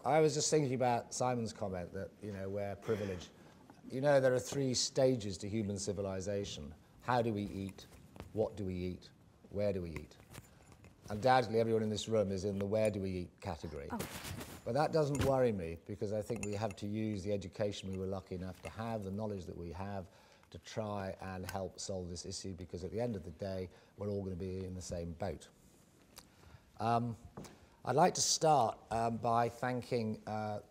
I was just thinking about Simon's comment that, you know, we're privileged. You know, there are 3 stages to human civilization. How do we eat? What do we eat? Where do we eat? Undoubtedly, everyone in this room is in the where do we eat category. Oh. But that doesn't worry me, because I think we have to use the education we were lucky enough to have, the knowledge that we have, to try and help solve this issue, because at the end of the day, we're all going to be in the same boat. I'd like to start by thanking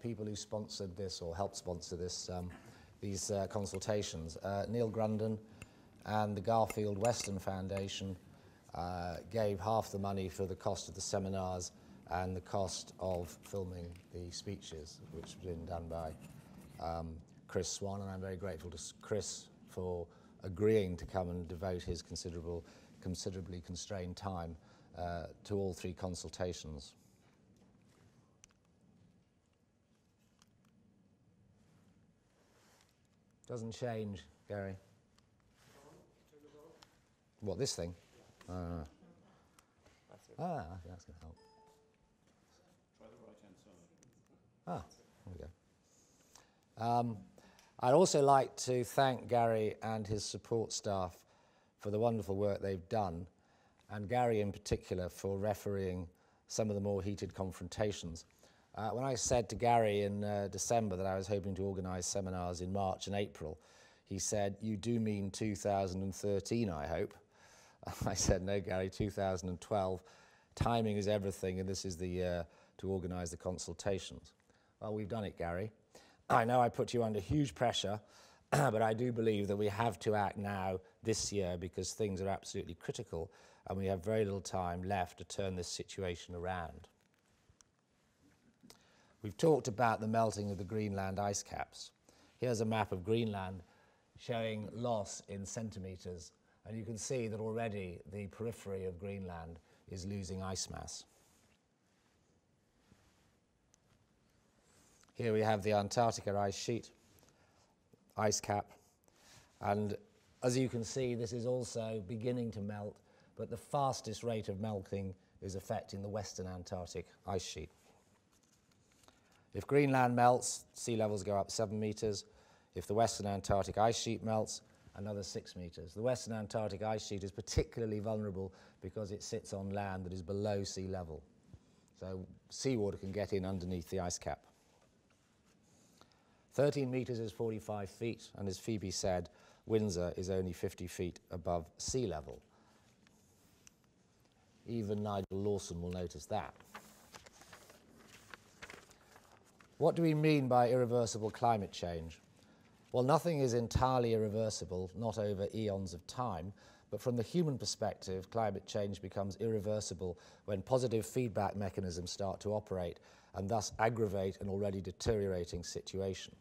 people who sponsored this or helped sponsor this, these consultations. Neil Grundon and the Garfield Weston Foundation gave half the money for the cost of the seminars and the cost of filming the speeches, which have been done by Chris Swan, and I'm very grateful to Chris for agreeing to come and devote his considerably constrained time to all 3 consultations. Doesn't change, Gary. What, this thing? That's going to help. Try the right-hand side. There we go. I'd also like to thank Gary and his support staff for the wonderful work they've done, and Gary in particular for refereeing some of the more heated confrontations. When I said to Gary in December that I was hoping to organise seminars in March and April, he said, "You do mean 2013, I hope." I said, "No, Gary, 2012. Timing is everything, and this is the year to organise the consultations." Well, we've done it, Gary. I know I put you under huge pressure, but I do believe that we have to act now, this year, because things are absolutely critical, and we have very little time left to turn this situation around. We've talked about the melting of the Greenland ice caps. Here's a map of Greenland showing loss in centimetres, and you can see that already the periphery of Greenland is losing ice mass. Here we have the Antarctica ice sheet, ice cap, and as you can see, this is also beginning to melt, but the fastest rate of melting is affecting the Western Antarctic ice sheet. If Greenland melts, sea levels go up 7 metres. If the Western Antarctic ice sheet melts, another 6 metres. The Western Antarctic ice sheet is particularly vulnerable because it sits on land that is below sea level. So seawater can get in underneath the ice cap. 13 metres is 45 feet, and as Phoebe said, Windsor is only 50 feet above sea level. Even Nigel Lawson will notice that. What do we mean by irreversible climate change? Well, nothing is entirely irreversible, not over eons of time, but from the human perspective, climate change becomes irreversible when positive feedback mechanisms start to operate and thus aggravate an already deteriorating situation.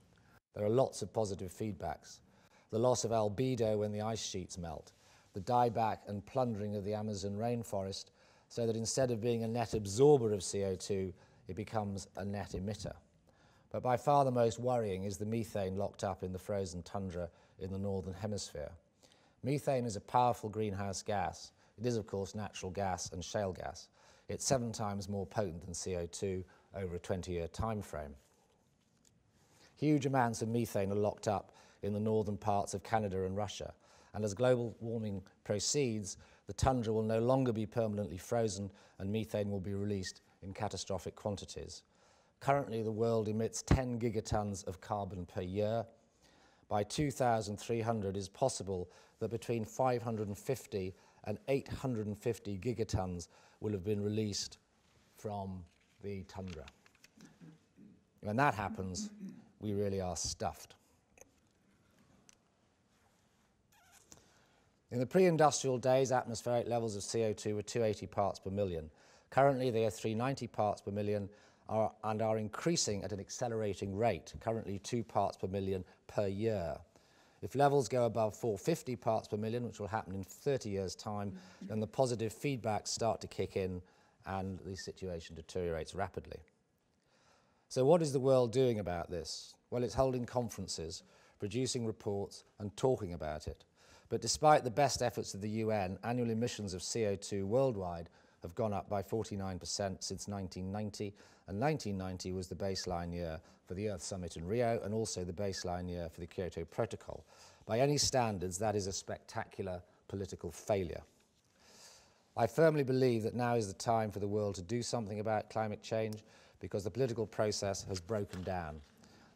There are lots of positive feedbacks. The loss of albedo when the ice sheets melt, the dieback and plundering of the Amazon rainforest, so that instead of being a net absorber of CO2, it becomes a net emitter. But by far the most worrying is the methane locked up in the frozen tundra in the northern hemisphere. Methane is a powerful greenhouse gas. It is, of course, natural gas and shale gas. It's 7 times more potent than CO2 over a 20-year time frame. Huge amounts of methane are locked up in the northern parts of Canada and Russia, and as global warming proceeds, the tundra will no longer be permanently frozen and methane will be released in catastrophic quantities. Currently, the world emits 10 gigatons of carbon per year. By 2300, it is possible that between 550 and 850 gigatons will have been released from the tundra. When that happens, we really are stuffed. In the pre-industrial days, atmospheric levels of CO2 were 280 parts per million. Currently, they are 390 parts per million and are increasing at an accelerating rate, currently 2 parts per million per year. If levels go above 450 parts per million, which will happen in 30 years' time, then the positive feedbacks start to kick in and the situation deteriorates rapidly. So what is the world doing about this? Well, it's holding conferences, producing reports and talking about it. But despite the best efforts of the UN, annual emissions of CO2 worldwide have gone up by 49% since 1990, and 1990 was the baseline year for the Earth Summit in Rio and also the baseline year for the Kyoto Protocol. By any standards, that is a spectacular political failure. I firmly believe that now is the time for the world to do something about climate change because the political process has broken down.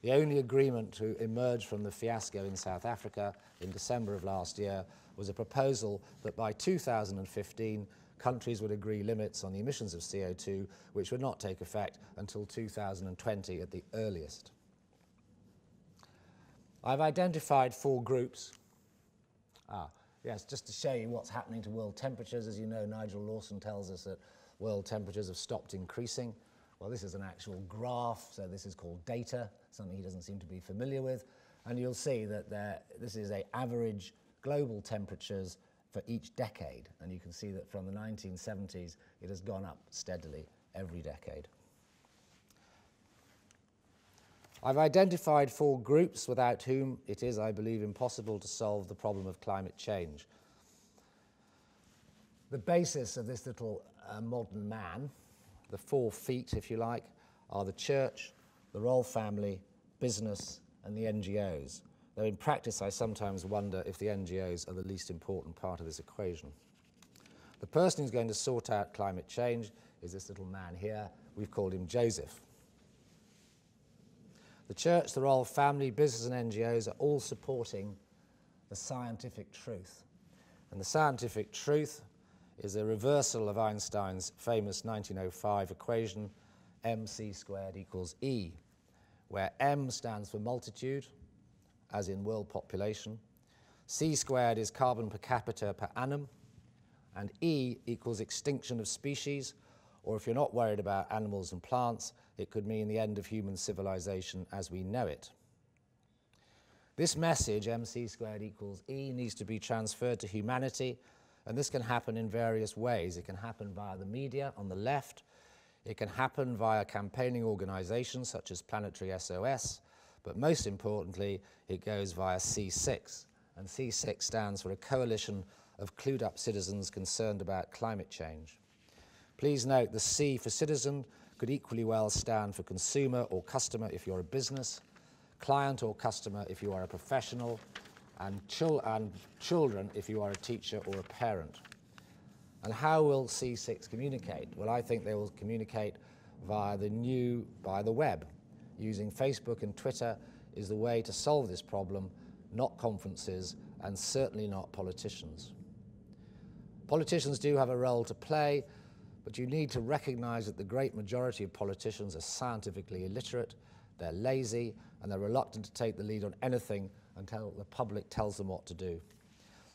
The only agreement to emerge from the fiasco in South Africa in December of last year was a proposal that by 2015 countries would agree limits on the emissions of CO2 which would not take effect until 2020 at the earliest. I've identified 4 groups. Yes, just to show you what's happening to world temperatures. As you know, Nigel Lawson tells us that world temperatures have stopped increasing. Well, this is an actual graph, so this is called data, something he doesn't seem to be familiar with. And you'll see that this is an average global temperatures for each decade. And you can see that from the 1970s, it has gone up steadily every decade. I've identified 4 groups without whom it is, I believe, impossible to solve the problem of climate change. The basis of this little modern man, the 4 feet, if you like, are the church, the royal family, business, and the NGOs. Though in practice, I sometimes wonder if the NGOs are the least important part of this equation. The person who's going to sort out climate change is this little man here. We've called him Joseph. The church, the royal family, business, and NGOs are all supporting the scientific truth. And the scientific truth is a reversal of Einstein's famous 1905 equation, mc squared equals E, where m stands for multitude, as in world population, c squared is carbon per capita per annum, and E equals extinction of species, or if you're not worried about animals and plants, it could mean the end of human civilization as we know it. This message, mc squared equals E, needs to be transferred to humanity, and this can happen in various ways. It can happen via the media on the left. It can happen via campaigning organizations such as Planetary SOS, but most importantly, it goes via C6. And C6 stands for a coalition of clued-up citizens concerned about climate change. Please note the C for citizen could equally well stand for consumer or customer if you're a business, client or customer if you are a professional, and children if you are a teacher or a parent. And how will C6 communicate? Well, I think they will communicate via the web. Using Facebook and Twitter is the way to solve this problem, not conferences, and certainly not politicians. Politicians do have a role to play, but you need to recognize that the great majority of politicians are scientifically illiterate, they're lazy, and they're reluctant to take the lead on anything until the public tells them what to do.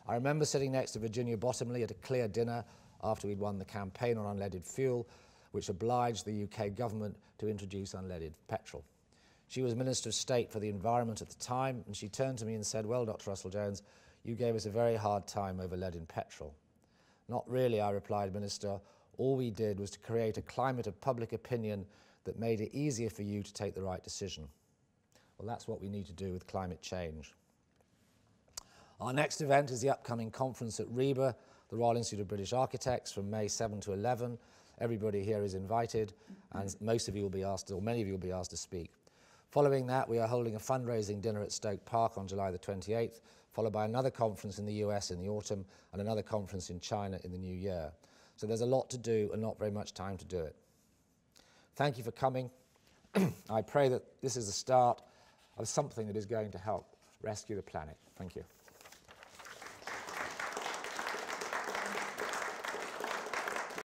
I remember sitting next to Virginia Bottomley at a clear dinner after we'd won the campaign on unleaded fuel, which obliged the UK government to introduce unleaded petrol. She was Minister of State for the Environment at the time, and she turned to me and said, "Well, Dr. Russell-Jones, you gave us a very hard time over lead in petrol." "Not really," I replied, "Minister. All we did was to create a climate of public opinion that made it easier for you to take the right decision." Well, that's what we need to do with climate change. Our next event is the upcoming conference at RIBA, the Royal Institute of British Architects, from May 7 to 11. Everybody here is invited, and most of you will be asked, or many of you will be asked to speak. Following that, we are holding a fundraising dinner at Stoke Park on July the 28th, followed by another conference in the US in the autumn and another conference in China in the new year. So there's a lot to do and not very much time to do it. Thank you for coming. I pray that this is the start of something that is going to help rescue the planet. Thank you.